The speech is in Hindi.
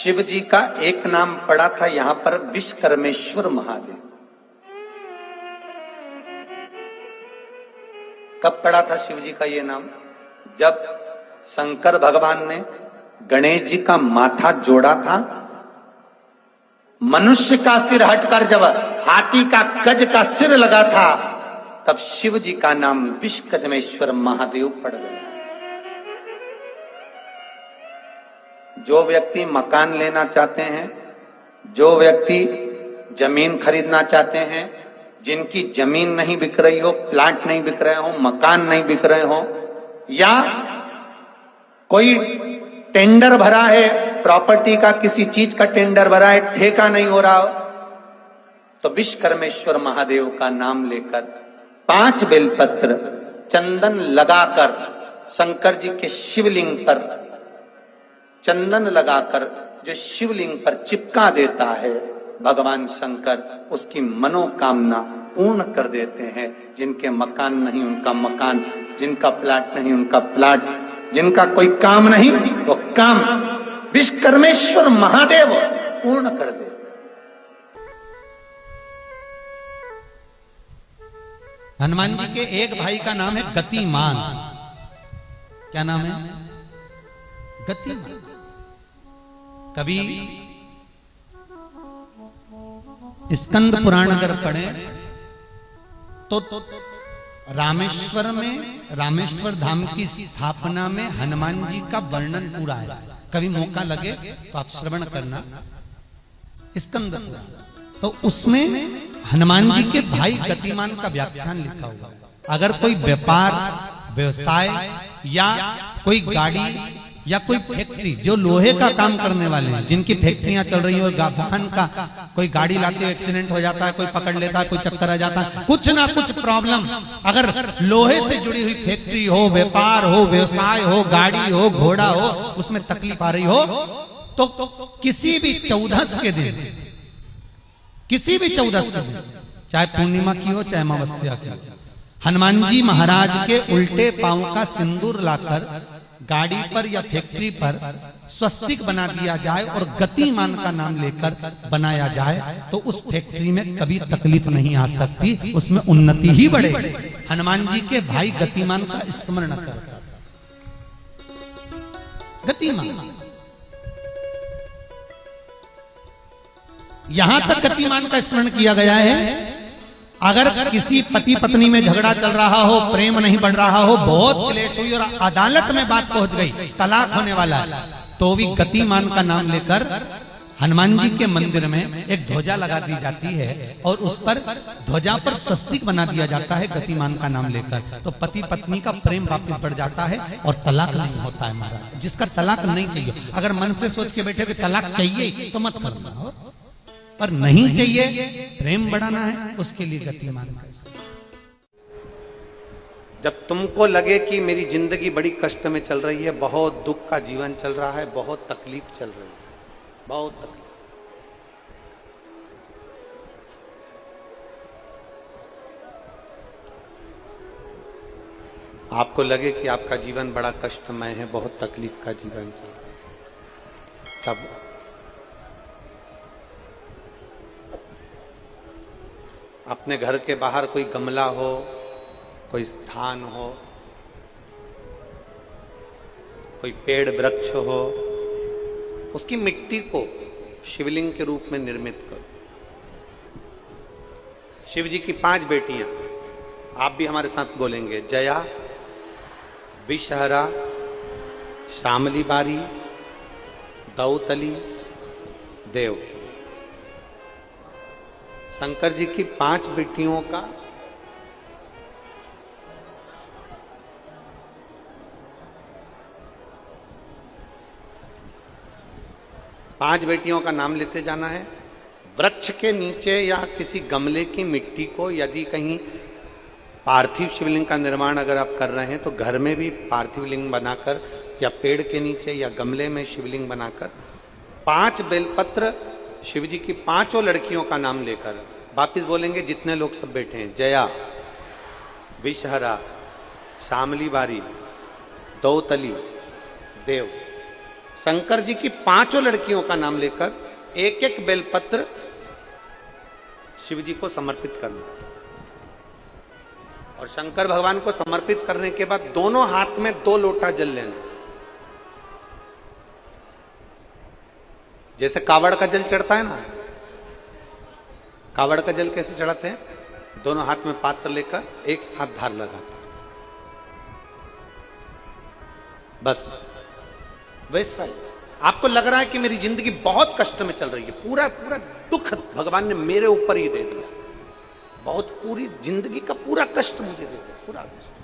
शिव जी का एक नाम पड़ा था यहां पर विश्वकर्मेश्वर महादेव। कब पड़ा था शिव जी का ये नाम? जब शंकर भगवान ने गणेश जी का माथा जोड़ा था, मनुष्य का सिर हटकर जब हाथी का गज का सिर लगा था, तब शिव जी का नाम विश्वकर्मेश्वर महादेव पड़ गया। जो व्यक्ति मकान लेना चाहते हैं, जो व्यक्ति जमीन खरीदना चाहते हैं, जिनकी जमीन नहीं बिक रही हो, प्लाट नहीं बिक रहे हो, मकान नहीं बिक रहे हो, या कोई टेंडर भरा है, प्रॉपर्टी का किसी चीज का टेंडर भरा है, ठेका नहीं हो रहा हो, तो विश्वकर्मेश्वर महादेव का नाम लेकर 5 बेलपत्र चंदन लगाकर शंकर जी के शिवलिंग पर चंदन लगाकर जो शिवलिंग पर चिपका देता है, भगवान शंकर उसकी मनोकामना पूर्ण कर देते हैं। जिनके मकान नहीं उनका मकान, जिनका प्लाट नहीं उनका प्लाट, जिनका कोई काम नहीं वो काम विश्वकर्मेश्वर महादेव पूर्ण कर देते। हनुमान जी के एक भाई का नाम है गतिमान। क्या नाम है? गतिमान। कभी स्कंद पुराण अगर पढ़े तो रामेश्वर धाम की स्थापना में हनुमान जी का वर्णन पूरा है। कभी मौका लगे तो आप श्रवण करना स्कंद पुराण। तो उसमें हनुमान जी के भाई गतिमान का व्याख्यान लिखा हुआ। अगर कोई व्यापार व्यवसाय या कोई गाड़ी या कोई फैक्ट्री, जो लोहे का काम करने वाले हैं, जिनकी फैक्ट्रियां चल रही हो, वाहन का कोई गाड़ी लाते हुए एक्सीडेंट हो जाता है, कोई पकड़ लेता है, कोई चक्कर आ जाता है, कुछ ना कुछ प्रॉब्लम, अगर लोहे से जुड़ी हुई फैक्ट्री हो, व्यापार हो, व्यवसाय हो, गाड़ी हो, घोड़ा हो, उसमें तकलीफ आ रही हो, तो किसी भी 14 के दिन, किसी भी 14 के दिन, चाहे पूर्णिमा की हो चाहे अमावस्या की हो, हनुमान जी महाराज के उल्टे पांव का सिंदूर लाकर गाड़ी पर या फैक्ट्री पर स्वस्तिक बना दिया जाए और गतिमान का नाम लेकर बनाया जाए, तो उस फैक्ट्री में कभी तकलीफ नहीं आ सकती, उसमें उन्नति ही बढ़ेगी। हनुमान जी के भाई गतिमान का स्मरण कर। गतिमान, यहां तक गतिमान का स्मरण किया गया है। अगर किसी पति पत्नी में झगड़ा चल रहा हो, प्रेम नहीं बढ़ रहा हो, बहुत क्लेश हुई और अदालत में बात पहुंच गई, तलाक होने वाला है, तो भी गतिमान का नाम लेकर हनुमान जी के मंदिर में एक ध्वजा लगा दी जाती है और उस पर ध्वजा पर स्वस्तिक बना दिया जाता है गतिमान का नाम लेकर। तो पति पत्नी का प्रेम वापस बढ़ जाता है और तलाक नहीं होता है महाराज। जिसका तलाक नहीं चाहिए, अगर मन से सोच के बैठे कि तलाक चाहिए तो मत करना, पर नहीं चाहिए, प्रेम बढ़ाना है, उसके लिए गतिमान। जब तुमको लगे कि मेरी जिंदगी बड़ी कष्ट में चल रही है, बहुत दुख का जीवन चल रहा है, बहुत तकलीफ चल रही है, बहुत तकलीफ, आपको लगे कि आपका जीवन बड़ा कष्टमय है, बहुत तकलीफ का जीवन चल रहा है, तब अपने घर के बाहर कोई गमला हो, कोई स्थान हो, कोई पेड़ वृक्ष हो, उसकी मिट्टी को शिवलिंग के रूप में निर्मित करो। शिव जी की 5 बेटियां, आप भी हमारे साथ बोलेंगे, जया, विषहरा, श्यामली बारी, दौतली, देव। शंकर जी की 5 बेटियों का पांच बेटियों का नाम लेते जाना है। वृक्ष के नीचे या किसी गमले की मिट्टी को, यदि कहीं पार्थिव शिवलिंग का निर्माण अगर आप कर रहे हैं तो घर में भी पार्थिव लिंग बनाकर या पेड़ के नीचे या गमले में शिवलिंग बनाकर 5 बेलपत्र शिव जी की 5 लड़कियों का नाम लेकर वापिस बोलेंगे, जितने लोग सब बैठे हैं, जया, विषहरा, श्यामली बारी, दौतली, देव, शंकर जी की 5 लड़कियों का नाम लेकर एक एक बेलपत्र शिव जी को समर्पित करना, और शंकर भगवान को समर्पित करने के बाद दोनों हाथ में 2 लोटा जल लेना। जैसे कावड़ का जल चढ़ता है ना, कावड़ का जल कैसे चढ़ाते हैं? दोनों हाथ में पात्र लेकर एक साथ धार लगाता, बस वैसा ही। आपको लग रहा है कि मेरी जिंदगी बहुत कष्ट में चल रही है, पूरा पूरा दुख भगवान ने मेरे ऊपर ही दे दिया, बहुत पूरी जिंदगी का पूरा कष्ट मुझे दे दिया, पूरा कष्ट।